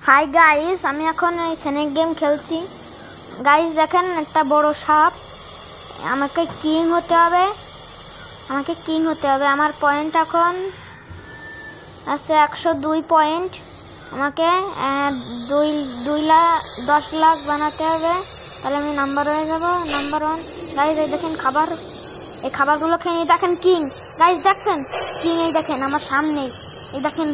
Hi guys, আমি এখন snake game খেলছি। গাইস দেখেন, একটা বড় সাপ। আমাকে কিং হতে হবে, আমার পয়েন্ট এখন আছে 102 পয়েন্ট। আমাকে 10 লাখ বানাতে হবে, তাহলে আমি নাম্বার হয়ে যাব, নাম্বার 1। গাইস এই দেখেন খাবার, এই খাবারগুলো খেয়ে নিই। দেখেন কিং, গাইস দেখছেন কিং, এই দেখেন আমার সামনে। এই দেখেন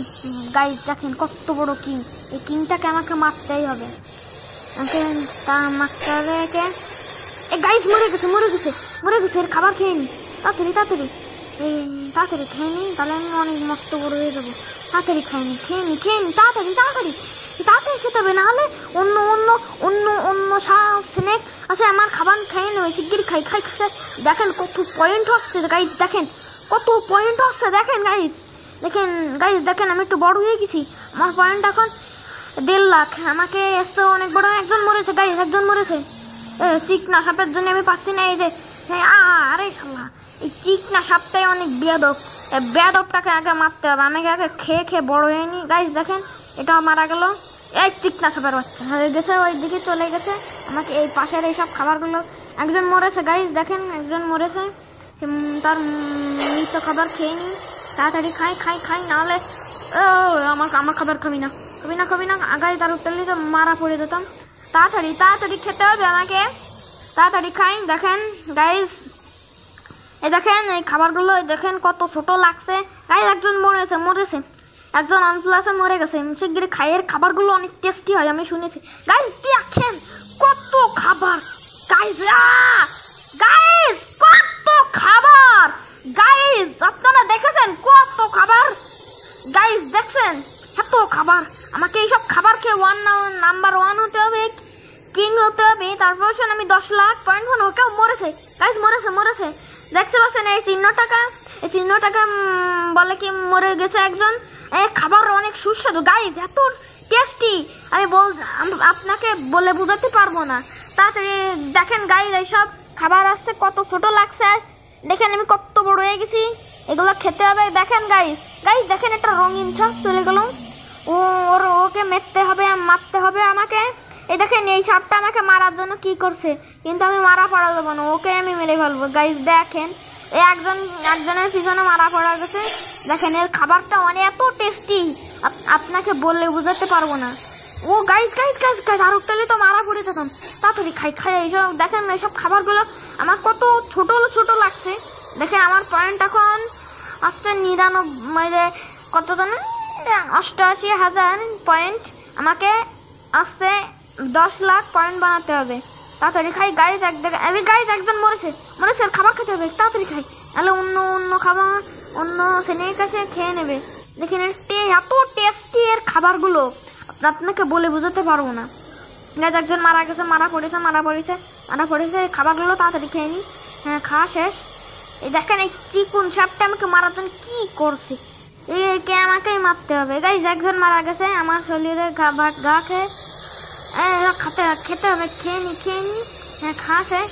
গাইস, দেখেন কত বড় কিং। এই কিংটাকে আমাকে মারতেই হবে, মারতে হবে একে। এই গাইস মরে গেছে। এর খাবার খেয়ে নি, তাড়াতাড়ি খেয়ে নি, তাহলে আমি অনেক মস্ত বড় হয়ে যাবো। তাড়াতাড়ি খেয়ে নি, তাড়াতাড়ি খেতে হবে, নাহলে অন্য স্নেক আছে আমার খাবার খেয়ে নেবে। শিগগির খাই। দেখেন কত পয়েন্ট হচ্ছে গাইস, দেখেন কত পয়েন্ট হচ্ছে। দেখেন গাইস, দেখেন আমি একটু বড় হয়ে গেছি। আমার পয়েন্ট এখন 1.5 লাখ। আমাকে এসে অনেক বড় একজন মরেছে গাইস, চিকনা সাপের জন্য আমি পাচ্ছি না। এই যে আরে শালা, এই চিকনা সাপটাই অনেক বেয়াদব। এই বেয়াদবটাকে আগে মারতে হবে, আমাকে আগে খেয়ে বড় হয়ে নি। গাইস দেখেন, এটাও মারা গেল। এই চিকনা সাপের বাচ্চা হয়ে গেছে, ওই দিকে চলে গেছে। আমাকে এই পাশের এইসব খাবারগুলো, একজন মরেছে গাইস, দেখেন একজন মরেছে। তার মৃত খাবার খেয়ে নি, তাড়াতাড়ি খাই, নাহলে আমার খাবার খাবি না গাইস। তার উঠতে তো মারা পড়ে যেতাম। তাড়াতাড়ি খেতে হবে আমাকে, তাড়াতাড়ি খাই। দেখেন গাইস, এই দেখেন এই খাবারগুলো, দেখেন কত ছোট লাগছে গাইস। একজন মরেছে, একজন অনপ্লাসে মরে গেছে। শিগগিরই খাই, এর খাবারগুলো অনেক টেস্টি হয় আমি শুনেছি গাইস। দেখেন কত খাবার গাইস, কত খাবার গাইস। আপনারা দেখেছেন কত খাবার গাইস, দেখছেন এত খাবার। আমাকে এইসব খাবার খেয়ে নাম্বার 1 হতে হবে, কিং হতে হবে। তারপর আমি 10 লাখ পয়েন্ট হলো। কেউ মরেছে গাইস, মরেছে। দেখতে পাচ্ছেন এই চিহ্নটাকে বলে কি মরে গেছে একজন। খাবার অনেক সুস্বাদু গাইস, এত টেস্টি আমি আপনাকে বলে বোঝাতে পারবো না। তাড়াতাড়ি দেখেন গাইস, এইসব খাবার আসছে, কত ছোট লাগছে। দেখেন আমি কত বড় হয়ে গেছি, এগুলো খেতে হবে। দেখেন গাইস, দেখেন একটা রঙিন সাপ চলে গেল। ওকে মারতে হবে আমাকে। এই দেখেন এই সাপটা আমাকে মারার জন্য কি করছে, কিন্তু আমি মারা পড়া যাবো না, ওকে আমি মেরে ফেলবো গাইস। দেখেন এই একজনের পিছনে মারা পড়া গেছে। দেখেন এর খাবারটা অনেক এত টেস্টি, আপনাকে বললে বুঝাতে পারবো না। ও গাইস, আর উঠলে তো মারা পড়ে যেতাম। তাড়াতাড়ি খাই এইসব। দেখেন এইসব খাবারগুলো আমার কত ছোট লাগছে। দেখেন আমার পয়েন্ট এখন আসছে 99, কত জানেন, 88,000 পয়েন্ট। আমাকে আসছে 10 লাখ পয়েন্ট বানাতে হবে। তাড়াতাড়ি খাই গাইস। একজন মরেছে, খাবার খেতে হবে, তাড়াতাড়ি খাই, তাহলে অন্য খাবার অন্য স্নেক এসে খেয়ে নেবে। দেখেন এত টেস্টি এর খাবারগুলো, আপনাকে বলে বোঝাতে পারবো না গাইস। একজন মারা গেছে, মারা পড়েছে। খাবারগুলো তাড়াতাড়ি খেয়ে নি। হ্যাঁ, খাওয়া শেষ। এই দেখেন এই চিকুন সাপটা আমাকে মারার জন্য কি করছে, একে আমাকেই মারতে হবে গাইস। একজন মারা গেছে, আমার শরীরে গা খেয়ে খেতে হবে, খেয়ে নি। হ্যাঁ, খাওয়া শেষ।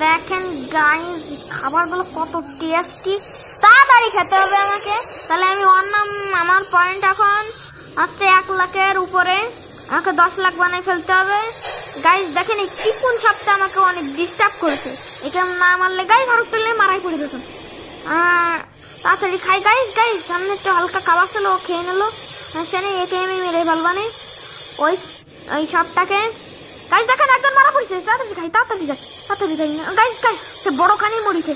দেখেন গাইস খাবারগুলো কত টেস্টি, তাড়াতাড়ি খেতে হবে আমাকে, তাহলে আমি আমার পয়েন্ট এখন আসছে 1 লাখের উপরে। আমাকে 10 লাখ বানাই ফেলতে হবে গাইস। দেখেন এই চিকুন সাপটা আমাকে অনেক ডিস্টার্ব করেছে, একে না মারলে গাইস আর তুললে মারাই পড়ে যেত। তাড়াতাড়ি খাই গাইস। সামনে একটু হালকা খাবার ছিল, ও খেয়ে নিল। একে আমি মেরে ফেলবানে ওই সাপটাকে গাইস। দেখেন একজন মারা পড়েছে, তাড়াতাড়ি যাই গাইস। সে বড়খানি মরিছে,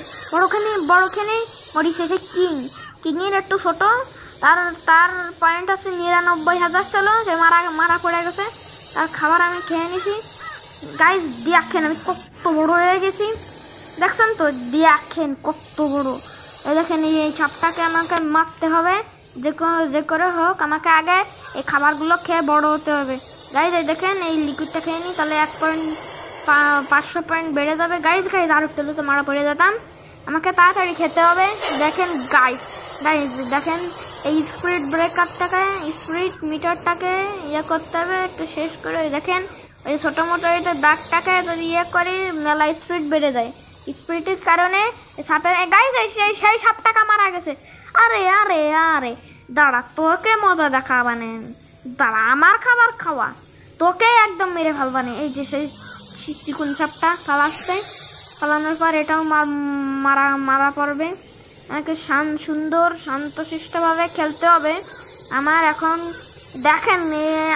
সে কিং এর একটু ছোট। তার পয়েন্ট আছে 99,000 ছিল, সে মারা পড়ে গেছে। তার খাবার আমি খেয়ে নিছি গাইস। দেখেন আমি কত বড় হয়ে গেছি, দেখছেন তো, দেখেন কত বড়। এই দেখেন এই সাপটাকে আমাকে মারতে হবে, যে করে হোক আমাকে আগে এই খাবারগুলো খেয়ে বড় হতে হবে গাইস। এই দেখেন এই লিকুইডটা খেয়ে নিই, তাহলে 500 পয়েন্ট বেড়ে যাবে গাইস। আর একটু তো মারা পড়ে যেতাম। আমাকে তাড়াতাড়ি খেতে হবে। দেখেন গাইস, দেখেন এই স্পিড মিটারটাকে করতে হবে একটু শেষ করে। দেখেন ওই ছোটো মোটো এটা দাগটাকে যদি করে মেলা স্পিড বেড়ে যায়, স্পিডের কারণে সাপের গাইস সেই সাপটাকে মারা গেছে। আরে দাঁড়া, তোকে মজা দেখাবানে। দাঁড়া, আমার খাবার খাওয়া, তোকে একদম মেরে ফেলবানে। এই যে সেই চিকুন সাপটা ফালানোর পর এটাও মারা পড়বে। আমাকে সুন্দর শান্তশিষ্টভাবে খেলতে হবে আমার। এখন দেখেন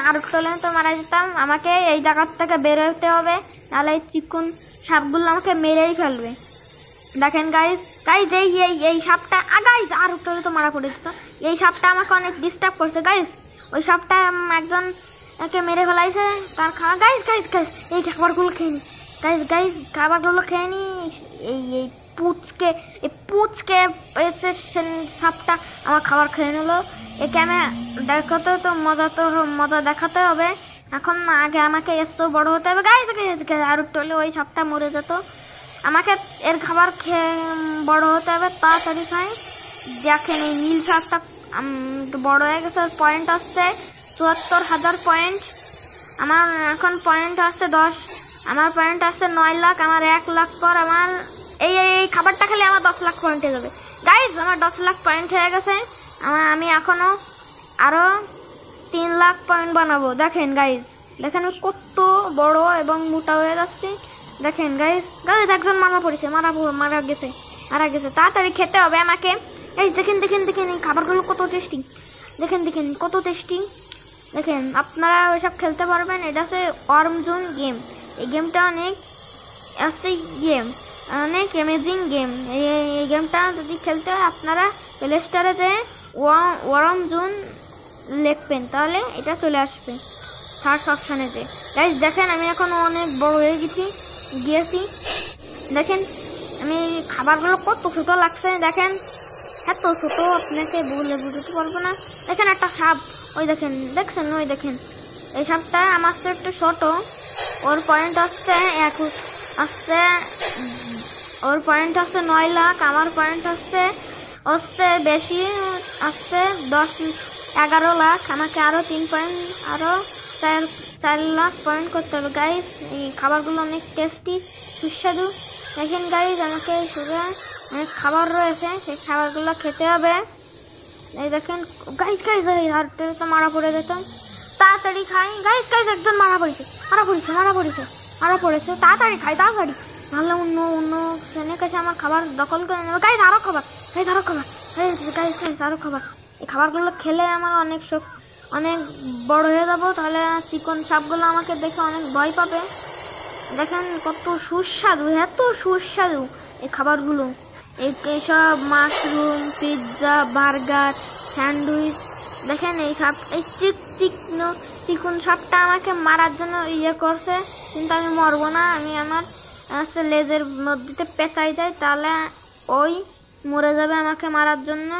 আর চলে তো মারা যেতাম, আমাকে এই জায়গার থেকে বেরোতে হবে, নাহলে এই চিকুন সাপগুলো আমাকে মেরেই ফেলবে। দেখেন গাইজ এই সাপটা গাইজ আর চলে তো মারা পড়ে যেত। এই সাপটা আমাকে অনেক ডিস্টার্ব করছে গাইজ। ওই সাপটা একজন একে মেরে ফেলাইছে তার খাওয়া। গাইজ এই খাবারগুলো খেয়ে নি গাইজ খাবারগুলো খেয়ে নি। এই পুচকে সাপটা আমার খাবার খেয়ে নিলো। একে আমি দেখাতে তো মজা দেখাতে হবে। এখন আগে আমাকে এসো বড় হতে হবে গাইজ। আর টলে ওই সাপটা মরে যেত, আমাকে এর খাবার খেয়ে বড় হতে হবে। তাড়াতাড়ি খাই। দেখেন এই নীল সাপটা বড় হয়ে গেছে, পয়েন্ট আসছে ৭৪,০০০ পয়েন্ট। আমার এখন পয়েন্ট আসছে 10, আমার পয়েন্ট আসছে 9 লাখ। আমার 1 লাখ পর আমার এই খাবারটা খেলে আমার 10 লাখ পয়েন্ট হয়ে যাবে গাইজ। আমার 10 লাখ পয়েন্ট হয়ে গেছে। আমি এখনো আরো 3 লাখ পয়েন্ট বানাবো। দেখেন গাইজ, দেখেন কত বড় এবং মোটা হয়ে যাচ্ছে। দেখেন গাইজ একজন মারা গেছে। তাড়াতাড়ি খেতে হবে আমাকে। এই দেখেন এই খাবারগুলো কত টেস্টি। দেখেন কত টেস্টি। দেখেন আপনারা ওইসব খেলতে পারবেন। এটা হচ্ছে ওয়ার্ম জোন গেম। এই গেমটা অনেক অ্যামেজিং গেম। এই গেমটা যদি খেলতে হয় আপনারা প্লে স্টোরে যে ওয়ার্ম জোন লিখবেন, তাহলে এটা চলে আসবে সার্চ অপশানে। যে গাইজ দেখেন আমি এখন অনেক বড় হয়ে গিয়েছি। দেখেন আমি খাবারগুলো কত ছোট লাগছে। দেখেন এত ছোট আপনাকে বুঝতে পারবো না। দেখেন একটা সাপ, ওই দেখেন এই সাপটা আমার তো একটু ছোট। ওর পয়েন্ট আসছে 9 লাখ। আমার পয়েন্ট আসছে বেশি, আসছে 11 লাখ। আমাকে আরো 3 পয়েন্ট আরো 4 লাখ পয়েন্ট করতে হবে গাইজ। এই খাবারগুলো অনেক টেস্টি সুস্বাদু। দেখেন গাইজ আমাকে অনেক খাবার রয়েছে, সেই খাবারগুলো খেতে হবে। এই দেখেন গাইজ আর তো মারা পড়ে যেতাম। তাড়াতাড়ি খাই গাইজ একজন মারা পড়েছে। তাড়াতাড়ি খাই তাড়াতাড়ি, নাহলে অন্য শ্রেণীর কাছে আমার খাবার দখল করে নেবে। গাইজ আরো খাবার এই খাবারগুলো খেলে আমার অনেক বড় হয়ে যাবো। তাহলে চিকন সাপগুলো আমাকে দেখে অনেক ভয় পাবে। দেখেন কত সুস্বাদু, এত সুস্বাদু এই খাবারগুলো। এইসব মাশরুম, পিৎজা, বার্গার, স্যান্ডউইচ। দেখেন এই চিকন সাপটা আমাকে মারার জন্য করছে, কিন্তু আমি মরবো না। আমি আমার লেজের মধ্যে পেঁচাই যাই, তাহলে ওই মরে যাবে আমাকে মারার জন্য।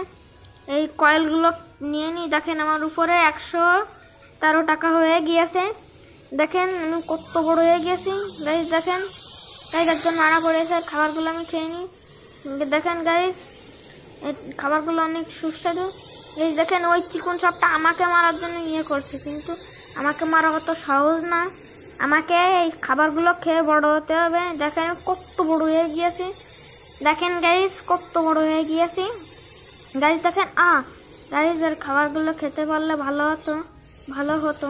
এই কয়েলগুলো নিয়ে নিই। দেখেন আমার উপরে 113 টাকা হয়ে গিয়েছে। দেখেন আমি কত বড় হয়ে গেছি গাইজ। দেখেন একজন মারা পড়েছে। খাবারগুলো আমি খেয়ে নিই। দেখেন গাইজ এই খাবারগুলো অনেক সুস্বাদু। এই দেখেন ওই চিকন সাপটা আমাকে মারার জন্য করছে, কিন্তু আমাকে মারা অত সহজ না। আমাকে এই খাবারগুলো খেয়ে বড় হতে হবে। দেখেন কত বড় হয়ে গিয়েছি। দেখেন গাইজ কত বড় হয়ে গিয়েছি গাইজ। দেখেন গাইজ এর খাবারগুলো খেতে পারলে ভালো হতো।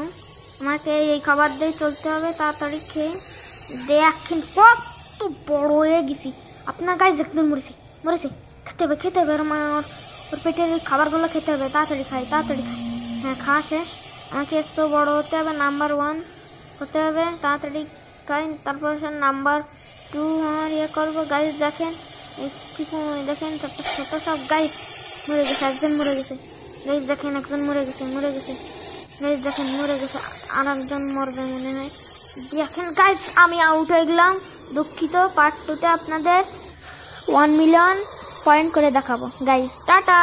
আমাকে এই খাবার দিয়ে চলতে হবে। তাড়াতাড়ি খেয়ে দেখেন কত বড় হয়ে গেছি। আপনার গাইজ একদম মরেছে। খেতে হবে ওর পেটের খাবারগুলো খেতে হবে। তাড়াতাড়ি খাই। হ্যাঁ খাওয়া শেষ। আমাকে এত বড় হতে হবে, নাম্বার 1 হতে হবে। তাড়াতাড়ি খাই, তারপর নাম্বার 2 আমার করবো গাইজ। দেখেন দেখেন ছোট সব গাইজ মরে গেছে। একজন মরে গেছে গাইজ। দেখেন একজন মরে গেছে গাইজ। দেখেন মরে গেছে, আর একজন মরবে মনে হয়। দেখেন গাইজ আমি আউট হয়ে গেলাম। দুঃখিত। পার্ট 2তে আপনাদের 1 মিলিয়ন পয়েন্ট করে দেখাবো গাইজ। টাটা।